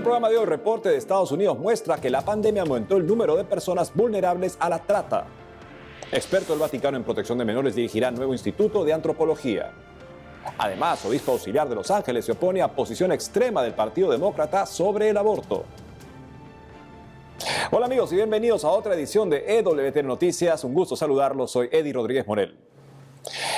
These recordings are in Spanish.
programa de hoy, reporte de Estados Unidos muestra que la pandemia aumentó el número de personas vulnerables a la trata. Experto del Vaticano en protección de menores dirigirá nuevo instituto de antropología. Además, obispo auxiliar de Los Ángeles se opone a posición extrema del Partido Demócrata sobre el aborto. Hola amigos y bienvenidos a otra edición de EWTN Noticias. Un gusto saludarlos, soy Eddie Rodríguez Morel.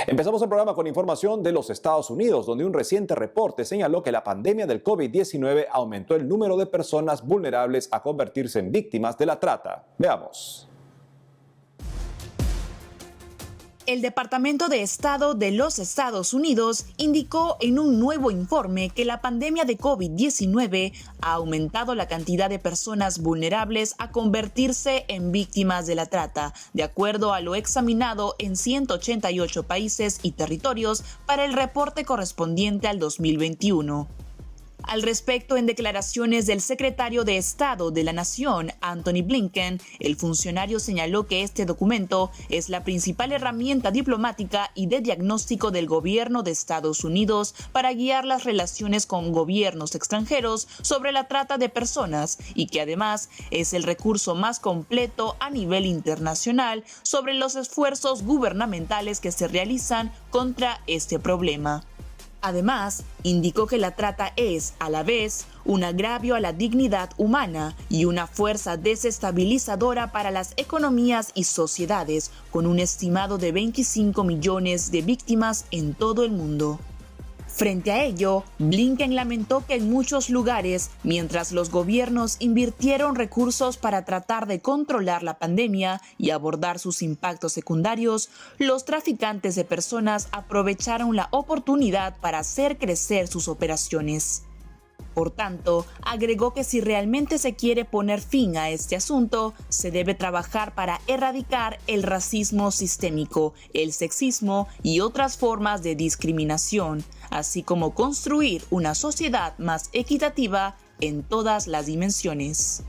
Empezamos el programa con información de los Estados Unidos, donde un reciente reporte señaló que la pandemia del COVID-19 aumentó el número de personas vulnerables a convertirse en víctimas de la trata. Veamos. El Departamento de Estado de los Estados Unidos indicó en un nuevo informe que la pandemia de COVID-19 ha aumentado la cantidad de personas vulnerables a convertirse en víctimas de la trata, de acuerdo a lo examinado en 188 países y territorios para el reporte correspondiente al 2021. Al respecto, en declaraciones del secretario de Estado de la Nación, Antony Blinken, el funcionario señaló que este documento es la principal herramienta diplomática y de diagnóstico del gobierno de Estados Unidos para guiar las relaciones con gobiernos extranjeros sobre la trata de personas y que además es el recurso más completo a nivel internacional sobre los esfuerzos gubernamentales que se realizan contra este problema. Además, indicó que la trata es, a la vez, un agravio a la dignidad humana y una fuerza desestabilizadora para las economías y sociedades, con un estimado de 25 millones de víctimas en todo el mundo. Frente a ello, Blinken lamentó que en muchos lugares, mientras los gobiernos invirtieron recursos para tratar de controlar la pandemia y abordar sus impactos secundarios, los traficantes de personas aprovecharon la oportunidad para hacer crecer sus operaciones. Por tanto, agregó que si realmente se quiere poner fin a este asunto, se debe trabajar para erradicar el racismo sistémico, el sexismo y otras formas de discriminación, así como construir una sociedad más equitativa en todas las dimensiones.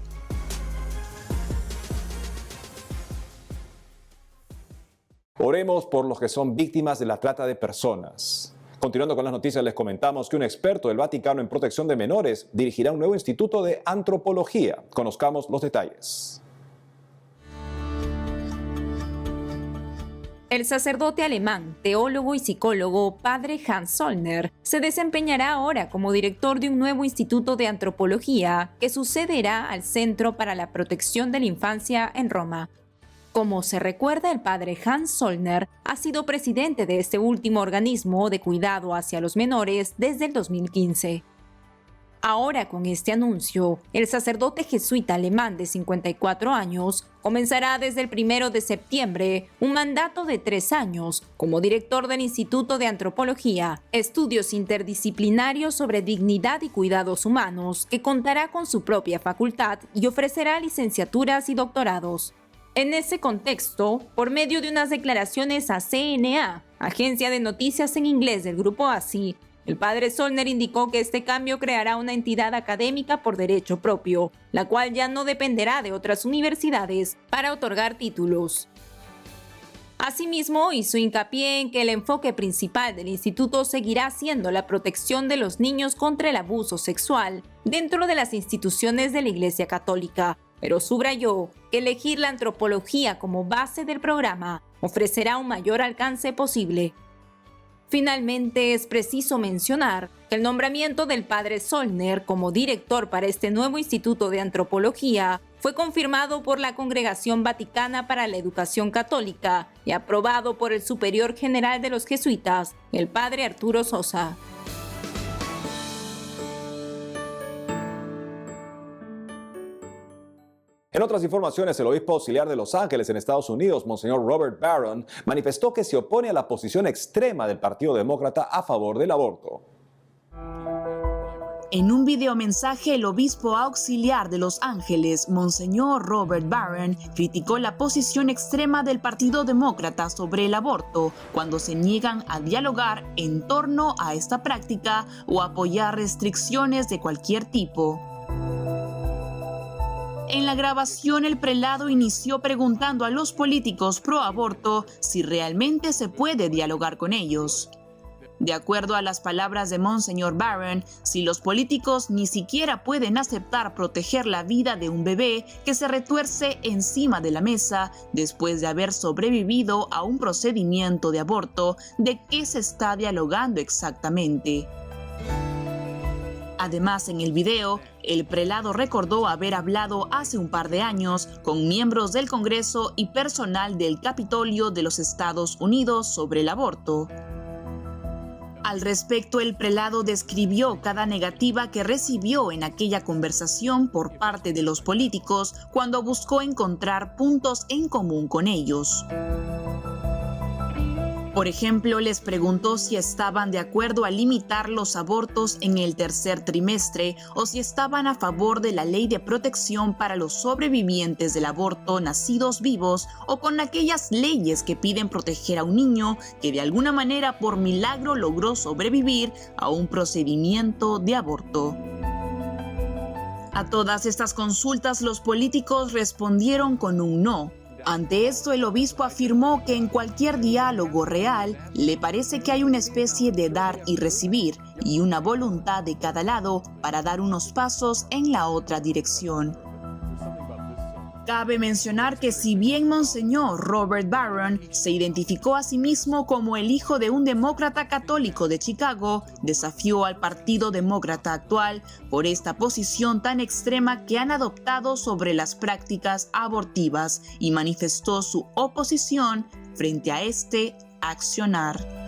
Oremos por los que son víctimas de la trata de personas. Continuando con las noticias, les comentamos que un experto del Vaticano en protección de menores dirigirá un nuevo instituto de antropología. Conozcamos los detalles. El sacerdote alemán, teólogo y psicólogo padre Hans Zollner se desempeñará ahora como director de un nuevo instituto de antropología que sucederá al Centro para la Protección de la Infancia en Roma. Como se recuerda, el padre Hans Zollner ha sido presidente de este último organismo de cuidado hacia los menores desde el 2015. Ahora, con este anuncio, el sacerdote jesuita alemán de 54 años comenzará desde el 1 de septiembre un mandato de 3 años como director del Instituto de Antropología, estudios interdisciplinarios sobre dignidad y cuidados humanos, que contará con su propia facultad y ofrecerá licenciaturas y doctorados. En ese contexto, por medio de unas declaraciones a CNA, agencia de noticias en inglés del grupo ASI, el padre Zollner indicó que este cambio creará una entidad académica por derecho propio, la cual ya no dependerá de otras universidades para otorgar títulos. Asimismo, hizo hincapié en que el enfoque principal del instituto seguirá siendo la protección de los niños contra el abuso sexual dentro de las instituciones de la Iglesia Católica, pero subrayó que elegir la antropología como base del programa ofrecerá un mayor alcance posible. Finalmente, es preciso mencionar que el nombramiento del padre Zollner como director para este nuevo Instituto de Antropología fue confirmado por la Congregación Vaticana para la Educación Católica y aprobado por el Superior General de los Jesuitas, el padre Arturo Sosa. En otras informaciones, el obispo auxiliar de Los Ángeles en Estados Unidos, Monseñor Robert Barron, manifestó que se opone a la posición extrema del Partido Demócrata a favor del aborto. En un videomensaje, el obispo auxiliar de Los Ángeles, Monseñor Robert Barron, criticó la posición extrema del Partido Demócrata sobre el aborto cuando se niegan a dialogar en torno a esta práctica o apoyar restricciones de cualquier tipo. En la grabación, el prelado inició preguntando a los políticos pro aborto si realmente se puede dialogar con ellos. De acuerdo a las palabras de Monseñor Barron, si los políticos ni siquiera pueden aceptar proteger la vida de un bebé que se retuerce encima de la mesa después de haber sobrevivido a un procedimiento de aborto, ¿de qué se está dialogando exactamente? Además, en el video, el prelado recordó haber hablado hace un par de años con miembros del Congreso y personal del Capitolio de los Estados Unidos sobre el aborto. Al respecto, el prelado describió cada negativa que recibió en aquella conversación por parte de los políticos cuando buscó encontrar puntos en común con ellos. Por ejemplo, les preguntó si estaban de acuerdo a limitar los abortos en el tercer trimestre o si estaban a favor de la ley de protección para los sobrevivientes del aborto nacidos vivos o con aquellas leyes que piden proteger a un niño que de alguna manera por milagro logró sobrevivir a un procedimiento de aborto. A todas estas consultas los políticos respondieron con un no. Ante esto, el obispo afirmó que en cualquier diálogo real le parece que hay una especie de dar y recibir y una voluntad de cada lado para dar unos pasos en la otra dirección. Cabe mencionar que si bien Monseñor Robert Barron se identificó a sí mismo como el hijo de un demócrata católico de Chicago, desafió al Partido Demócrata actual por esta posición tan extrema que han adoptado sobre las prácticas abortivas y manifestó su oposición frente a este accionar.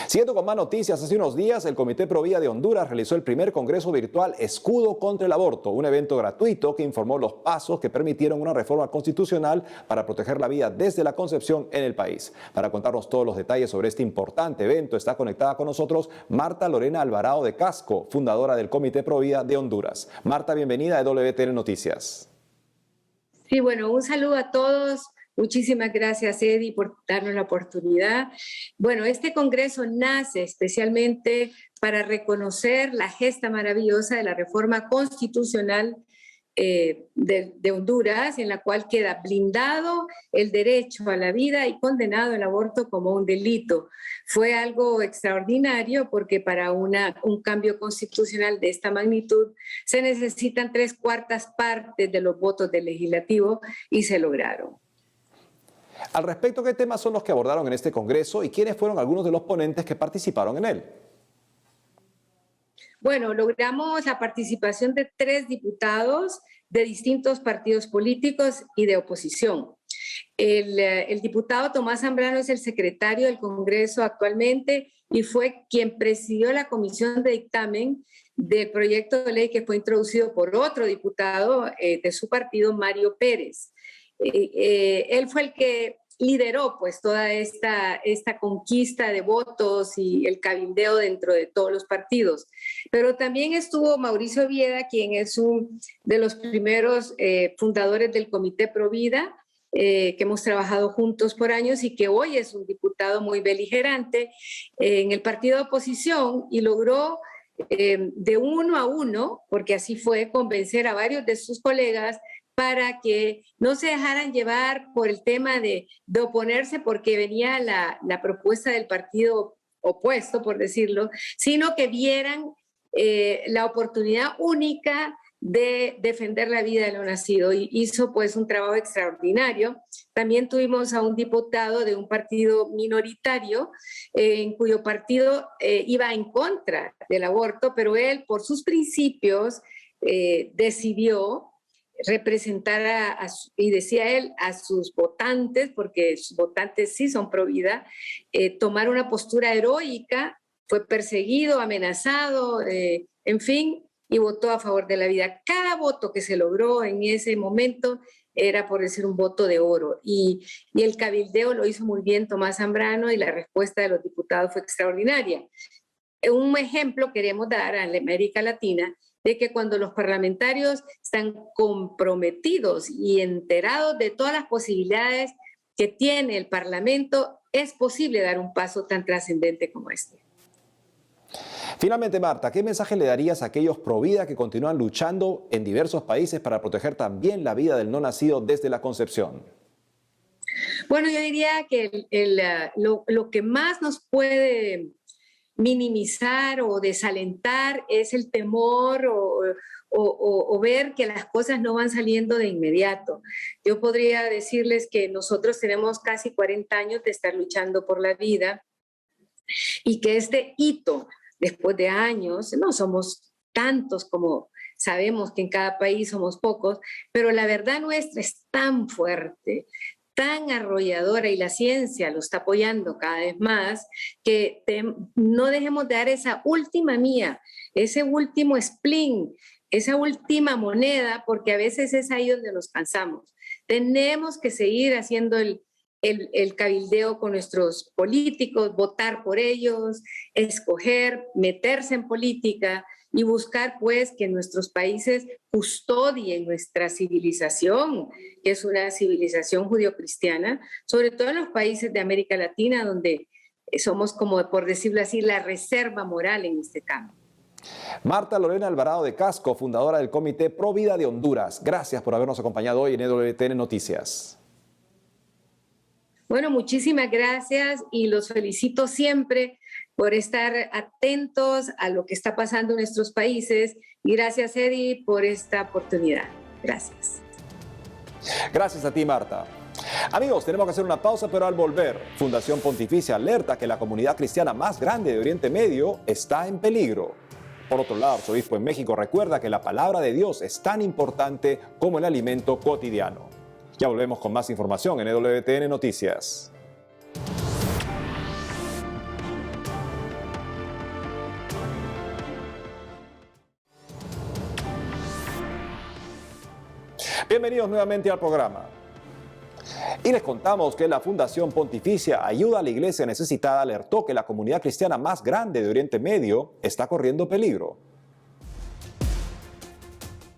Siguiendo con más noticias, hace unos días el Comité Pro Vida de Honduras realizó el primer congreso virtual Escudo contra el Aborto, un evento gratuito que informó los pasos que permitieron una reforma constitucional para proteger la vida desde la concepción en el país. Para contarnos todos los detalles sobre este importante evento está conectada con nosotros Marta Lorena Alvarado de Casco, fundadora del Comité Pro Vida de Honduras. Marta, bienvenida a WTN Noticias. Sí, bueno, un saludo a todos. Muchísimas gracias, Eddie, por darnos la oportunidad. Bueno, este congreso nace especialmente para reconocer la gesta maravillosa de la reforma constitucional de Honduras, en la cual queda blindado el derecho a la vida y condenado el aborto como un delito. Fue algo extraordinario porque para un cambio constitucional de esta magnitud se necesitan 3/4 partes de los votos del legislativo y se lograron. Al respecto, ¿qué temas son los que abordaron en este congreso y quiénes fueron algunos de los ponentes que participaron en él? Bueno, logramos la participación de 3 diputados de distintos partidos políticos y de oposición. El diputado Tomás Zambrano es el secretario del Congreso actualmente y fue quien presidió la comisión de dictamen del proyecto de ley que fue introducido por otro diputado de su partido, Mario Pérez. Él fue el que lideró pues toda esta conquista de votos y el cabildeo dentro de todos los partidos. Pero también estuvo Mauricio Vieda, quien es uno de los primeros fundadores del Comité Pro Vida, que hemos trabajado juntos por años y que hoy es un diputado muy beligerante en el partido de oposición y logró de 1 a 1, porque así fue, convencer a varios de sus colegas para que no se dejaran llevar por el tema de oponerse porque venía la propuesta del partido opuesto, por decirlo, sino que vieran la oportunidad única de defender la vida de lo nacido y hizo pues un trabajo extraordinario. También tuvimos a un diputado de un partido minoritario en cuyo partido iba en contra del aborto, pero él por sus principios decidió representar y decía él, a sus votantes, porque sus votantes sí son pro vida, tomar una postura heroica, fue perseguido, amenazado, en fin, y votó a favor de la vida. Cada voto que se logró en ese momento era por decir un voto de oro y el cabildeo lo hizo muy bien Tomás Zambrano y la respuesta de los diputados fue extraordinaria. Un ejemplo queremos dar a la América Latina de que cuando los parlamentarios están comprometidos y enterados de todas las posibilidades que tiene el Parlamento, es posible dar un paso tan trascendente como este. Finalmente, Marta, ¿qué mensaje le darías a aquellos pro vida que continúan luchando en diversos países para proteger también la vida del no nacido desde la concepción? Bueno, yo diría que lo que más nos puede minimizar o desalentar es el temor o ver que las cosas no van saliendo de inmediato. Yo podría decirles que nosotros tenemos casi 40 años de estar luchando por la vida y que este hito, después de años, no somos tantos como sabemos que en cada país somos pocos, pero la verdad nuestra es tan fuerte, tan arrolladora y la ciencia lo está apoyando cada vez más, que no dejemos de dar esa última mía, ese último spleen, esa última moneda, porque a veces es ahí donde nos cansamos. Tenemos que seguir haciendo el cabildeo con nuestros políticos, votar por ellos, escoger, meterse en política y buscar pues que nuestros países custodien nuestra civilización, que es una civilización judio-cristiana, sobre todo en los países de América Latina, donde somos, como por decirlo así, la reserva moral en este campo. Marta Lorena Alvarado de Casco, fundadora del Comité Pro Vida de Honduras. Gracias por habernos acompañado hoy en EWTN Noticias. Bueno, muchísimas gracias y los felicito siempre por estar atentos a lo que está pasando en nuestros países. Y gracias, Eddie, por esta oportunidad. Gracias. Gracias a ti, Marta. Amigos, tenemos que hacer una pausa, pero al volver, Fundación Pontificia alerta que la comunidad cristiana más grande de Oriente Medio está en peligro. Por otro lado, el arzobispo en México recuerda que la palabra de Dios es tan importante como el alimento cotidiano. Ya volvemos con más información en EWTN Noticias. Bienvenidos nuevamente al programa. Y les contamos que la Fundación Pontificia Ayuda a la Iglesia Necesitada alertó que la comunidad cristiana más grande de Oriente Medio está corriendo peligro.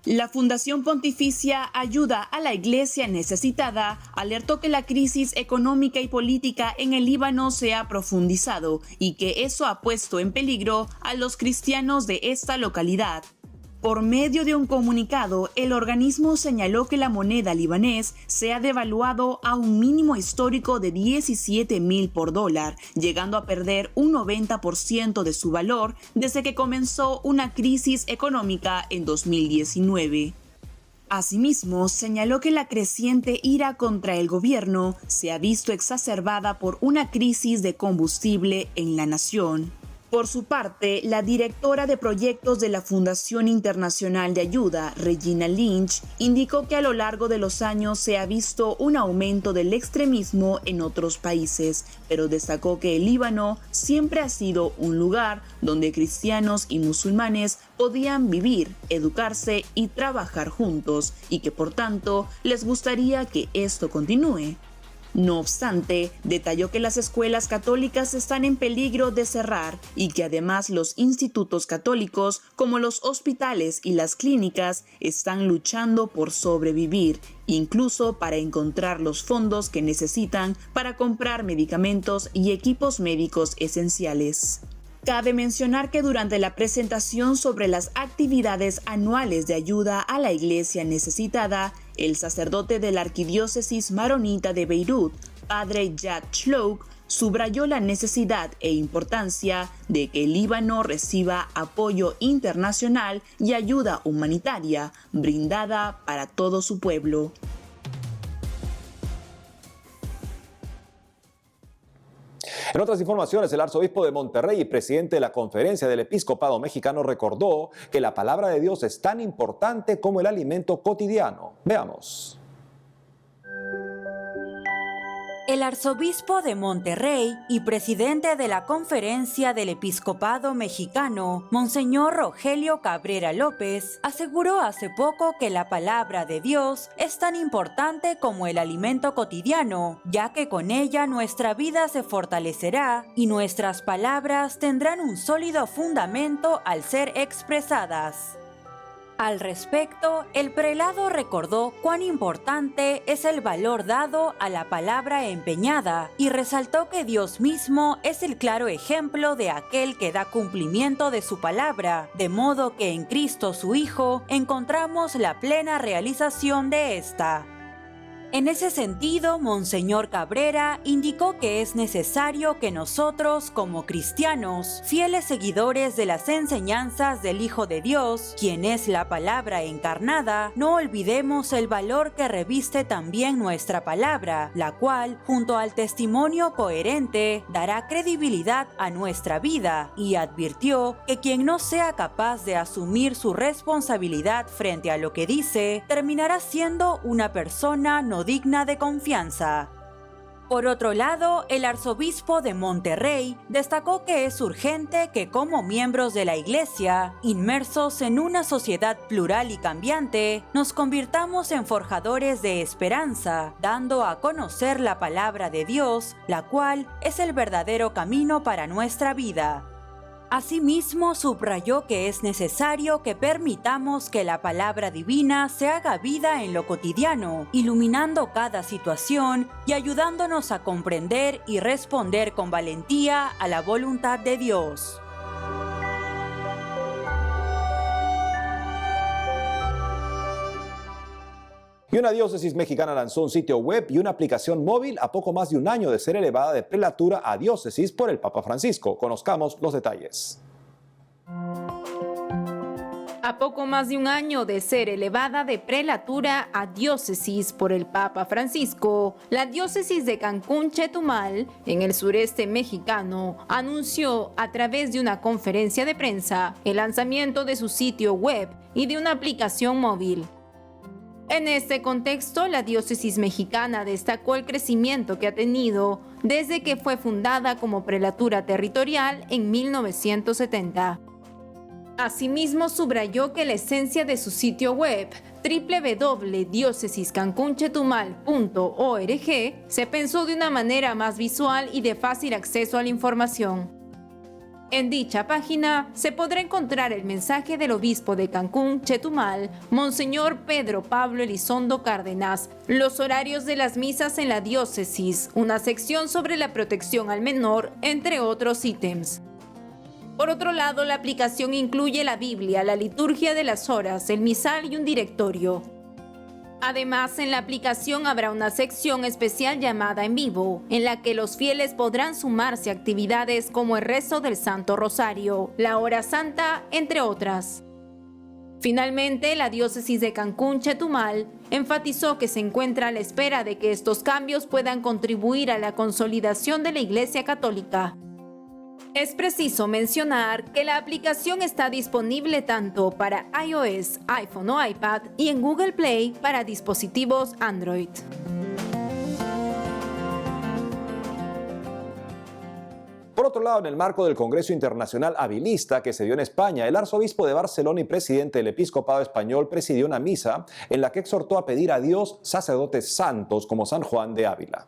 La Fundación Pontificia Ayuda a la Iglesia Necesitada alertó que la crisis económica y política en el Líbano se ha profundizado y que eso ha puesto en peligro a los cristianos de esta localidad. Por medio de un comunicado, el organismo señaló que la moneda libanés se ha devaluado a un mínimo histórico de 17.000 por dólar, llegando a perder un 90% de su valor desde que comenzó una crisis económica en 2019. Asimismo, señaló que la creciente ira contra el gobierno se ha visto exacerbada por una crisis de combustible en la nación. Por su parte, la directora de proyectos de la Fundación Internacional de Ayuda, Regina Lynch, indicó que a lo largo de los años se ha visto un aumento del extremismo en otros países, pero destacó que el Líbano siempre ha sido un lugar donde cristianos y musulmanes podían vivir, educarse y trabajar juntos, y que por tanto les gustaría que esto continúe. No obstante, detalló que las escuelas católicas están en peligro de cerrar y que además los institutos católicos, como los hospitales y las clínicas, están luchando por sobrevivir, incluso para encontrar los fondos que necesitan para comprar medicamentos y equipos médicos esenciales. Cabe mencionar que durante la presentación sobre las actividades anuales de ayuda a la Iglesia necesitada, el sacerdote de la Arquidiócesis Maronita de Beirut, Padre Yad Shlouk, subrayó la necesidad e importancia de que el Líbano reciba apoyo internacional y ayuda humanitaria brindada para todo su pueblo. En otras informaciones, el arzobispo de Monterrey y presidente de la Conferencia del Episcopado Mexicano recordó que la palabra de Dios es tan importante como el alimento cotidiano. Veamos. El arzobispo de Monterrey y presidente de la Conferencia del Episcopado Mexicano, Monseñor Rogelio Cabrera López, aseguró hace poco que la palabra de Dios es tan importante como el alimento cotidiano, ya que con ella nuestra vida se fortalecerá y nuestras palabras tendrán un sólido fundamento al ser expresadas. Al respecto, el prelado recordó cuán importante es el valor dado a la palabra empeñada y resaltó que Dios mismo es el claro ejemplo de aquel que da cumplimiento de su palabra, de modo que en Cristo su Hijo encontramos la plena realización de esta. En ese sentido, Monseñor Cabrera indicó que es necesario que nosotros, como cristianos, fieles seguidores de las enseñanzas del Hijo de Dios, quien es la palabra encarnada, no olvidemos el valor que reviste también nuestra palabra, la cual, junto al testimonio coherente, dará credibilidad a nuestra vida, y advirtió que quien no sea capaz de asumir su responsabilidad frente a lo que dice, terminará siendo una persona no digna de confianza. Por otro lado, el arzobispo de Monterrey destacó que es urgente que como miembros de la Iglesia, inmersos en una sociedad plural y cambiante, nos convirtamos en forjadores de esperanza, dando a conocer la palabra de Dios, la cual es el verdadero camino para nuestra vida. Asimismo, subrayó que es necesario que permitamos que la palabra divina se haga vida en lo cotidiano, iluminando cada situación y ayudándonos a comprender y responder con valentía a la voluntad de Dios. Y una diócesis mexicana lanzó un sitio web y una aplicación móvil a poco más de un año de ser elevada de prelatura a diócesis por el Papa Francisco. Conozcamos los detalles. A poco más de un año de ser elevada de prelatura a diócesis por el Papa Francisco, la diócesis de Cancún-Chetumal, en el sureste mexicano, anunció a través de una conferencia de prensa el lanzamiento de su sitio web y de una aplicación móvil. En este contexto, la diócesis mexicana destacó el crecimiento que ha tenido desde que fue fundada como prelatura territorial en 1970. Asimismo, subrayó que la esencia de su sitio web, www.diocesiscancunchetumal.org, se pensó de una manera más visual y de fácil acceso a la información. En dicha página se podrá encontrar el mensaje del obispo de Cancún, Chetumal, Monseñor Pedro Pablo Elizondo Cárdenas, los horarios de las misas en la diócesis, una sección sobre la protección al menor, entre otros ítems. Por otro lado, la aplicación incluye la Biblia, la liturgia de las horas, el misal y un directorio. Además, en la aplicación habrá una sección especial llamada En Vivo, en la que los fieles podrán sumarse a actividades como el rezo del Santo Rosario, la Hora Santa, entre otras. Finalmente, la diócesis de Cancún-Chetumal enfatizó que se encuentra a la espera de que estos cambios puedan contribuir a la consolidación de la Iglesia Católica. Es preciso mencionar que la aplicación está disponible tanto para iOS, iPhone o iPad y en Google Play para dispositivos Android. Por otro lado, en el marco del Congreso Internacional Habilista que se dio en España, el arzobispo de Barcelona y presidente del Episcopado Español presidió una misa en la que exhortó a pedir a Dios sacerdotes santos como San Juan de Ávila.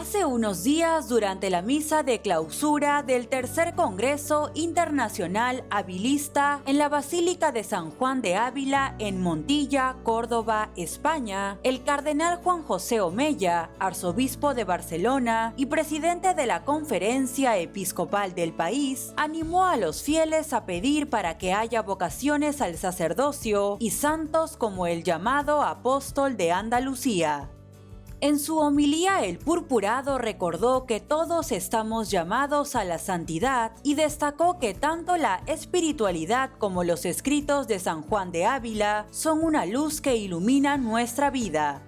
Hace unos días, durante la misa de clausura del Tercer Congreso Internacional Habilista en la Basílica de San Juan de Ávila en Montilla, Córdoba, España, el cardenal Juan José Omeya, arzobispo de Barcelona y presidente de la Conferencia Episcopal del país, animó a los fieles a pedir para que haya vocaciones al sacerdocio y santos como el llamado apóstol de Andalucía. En su homilía, el purpurado recordó que todos estamos llamados a la santidad y destacó que tanto la espiritualidad como los escritos de San Juan de Ávila son una luz que ilumina nuestra vida.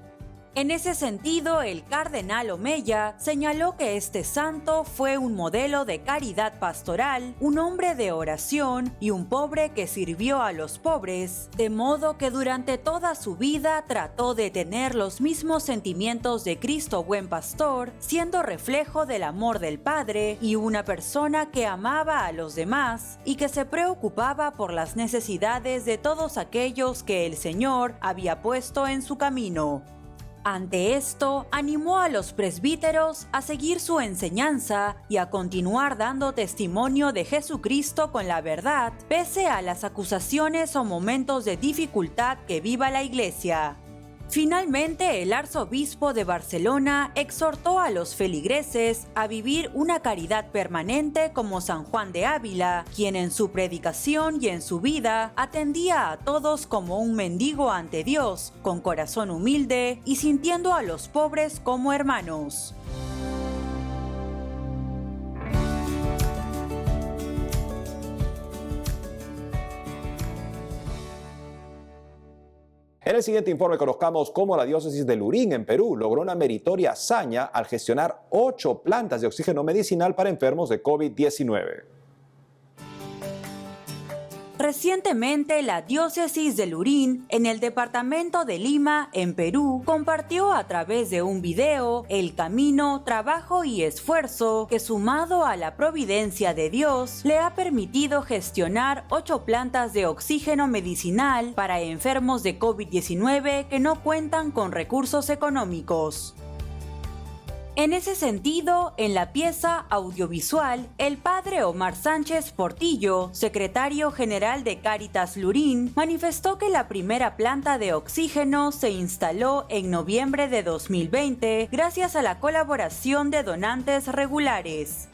En ese sentido, el cardenal Omeya señaló que este santo fue un modelo de caridad pastoral, un hombre de oración y un pobre que sirvió a los pobres, de modo que durante toda su vida trató de tener los mismos sentimientos de Cristo buen pastor, siendo reflejo del amor del Padre y una persona que amaba a los demás y que se preocupaba por las necesidades de todos aquellos que el Señor había puesto en su camino. Ante esto, animó a los presbíteros a seguir su enseñanza y a continuar dando testimonio de Jesucristo con la verdad, pese a las acusaciones o momentos de dificultad que viva la Iglesia. Finalmente, el arzobispo de Barcelona exhortó a los feligreses a vivir una caridad permanente como San Juan de Ávila, quien en su predicación y en su vida atendía a todos como un mendigo ante Dios, con corazón humilde y sintiendo a los pobres como hermanos. En el siguiente informe conozcamos cómo la diócesis de Lurín, en Perú, logró una meritoria hazaña al gestionar 8 plantas de oxígeno medicinal para enfermos de COVID-19. Recientemente, la diócesis de Lurín, en el departamento de Lima, en Perú, compartió a través de un video el camino, trabajo y esfuerzo que, sumado a la providencia de Dios, le ha permitido gestionar 8 plantas de oxígeno medicinal para enfermos de COVID-19 que no cuentan con recursos económicos. En ese sentido, en la pieza audiovisual, el padre Omar Sánchez Portillo, secretario general de Cáritas Lurín, manifestó que la primera planta de oxígeno se instaló en noviembre de 2020 gracias a la colaboración de donantes regulares.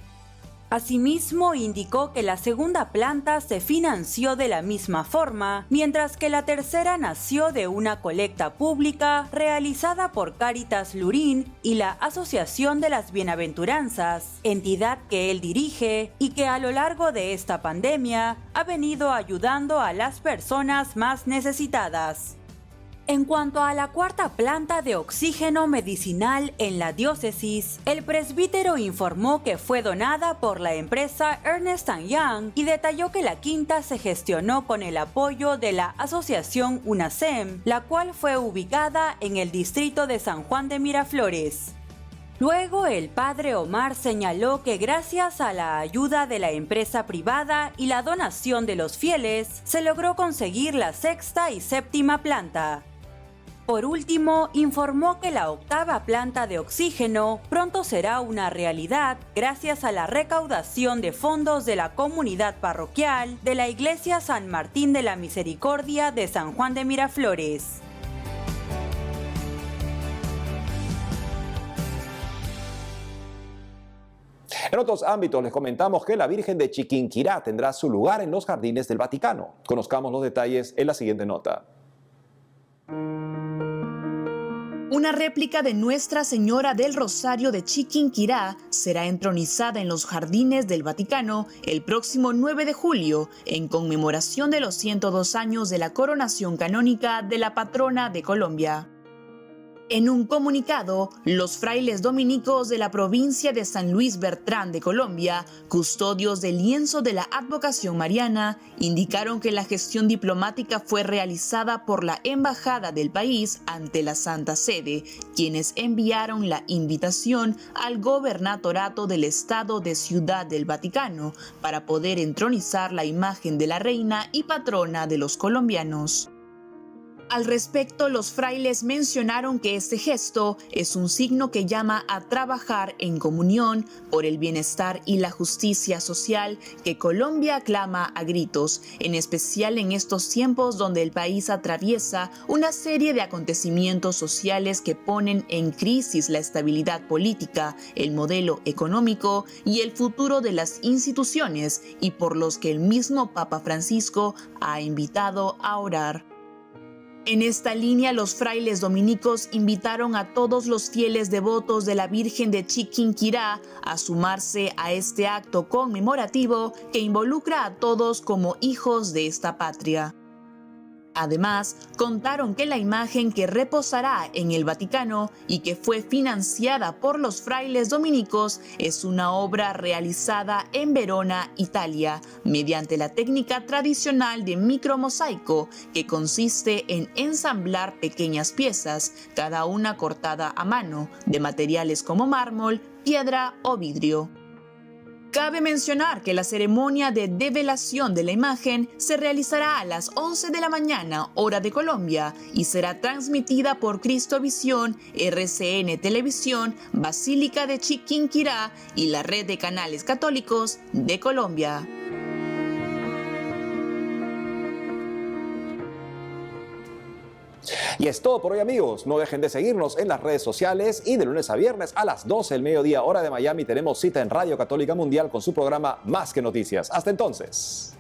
Asimismo, indicó que la segunda planta se financió de la misma forma, mientras que la tercera nació de una colecta pública realizada por Cáritas Lurín y la Asociación de las Bienaventuranzas, entidad que él dirige y que a lo largo de esta pandemia ha venido ayudando a las personas más necesitadas. En cuanto a la cuarta planta de oxígeno medicinal en la diócesis, el presbítero informó que fue donada por la empresa Ernst & Young y detalló que la quinta se gestionó con el apoyo de la asociación UNASEM, la cual fue ubicada en el distrito de San Juan de Miraflores. Luego, el padre Omar señaló que gracias a la ayuda de la empresa privada y la donación de los fieles, se logró conseguir la sexta y séptima planta. Por último, informó que la octava planta de oxígeno pronto será una realidad gracias a la recaudación de fondos de la comunidad parroquial de la Iglesia San Martín de la Misericordia de San Juan de Miraflores. En otros ámbitos les comentamos que la Virgen de Chiquinquirá tendrá su lugar en los jardines del Vaticano. Conozcamos los detalles en la siguiente nota. Una réplica de Nuestra Señora del Rosario de Chiquinquirá será entronizada en los jardines del Vaticano el próximo 9 de julio, en conmemoración de los 102 años de la coronación canónica de la patrona de Colombia. En un comunicado, los frailes dominicos de la provincia de San Luis Bertrán de Colombia, custodios del lienzo de la advocación mariana, indicaron que la gestión diplomática fue realizada por la embajada del país ante la Santa Sede, quienes enviaron la invitación al gobernatorato del Estado de Ciudad del Vaticano para poder entronizar la imagen de la reina y patrona de los colombianos. Al respecto, los frailes mencionaron que este gesto es un signo que llama a trabajar en comunión por el bienestar y la justicia social que Colombia clama a gritos, en especial en estos tiempos donde el país atraviesa una serie de acontecimientos sociales que ponen en crisis la estabilidad política, el modelo económico y el futuro de las instituciones, y por los que el mismo Papa Francisco ha invitado a orar. En esta línea, los frailes dominicos invitaron a todos los fieles devotos de la Virgen de Chiquinquirá a sumarse a este acto conmemorativo que involucra a todos como hijos de esta patria. Además, contaron que la imagen que reposará en el Vaticano y que fue financiada por los frailes dominicos es una obra realizada en Verona, Italia, mediante la técnica tradicional de micromosaico, que consiste en ensamblar pequeñas piezas, cada una cortada a mano, de materiales como mármol, piedra o vidrio. Cabe mencionar que la ceremonia de develación de la imagen se realizará a las 11 de la mañana, hora de Colombia, y será transmitida por Cristovisión, RCN Televisión, Basílica de Chiquinquirá y la red de canales católicos de Colombia. Y es todo por hoy, amigos. No dejen de seguirnos en las redes sociales y de lunes a viernes a las 12 del mediodía, hora de Miami, tenemos cita en Radio Católica Mundial con su programa Más que Noticias. Hasta entonces.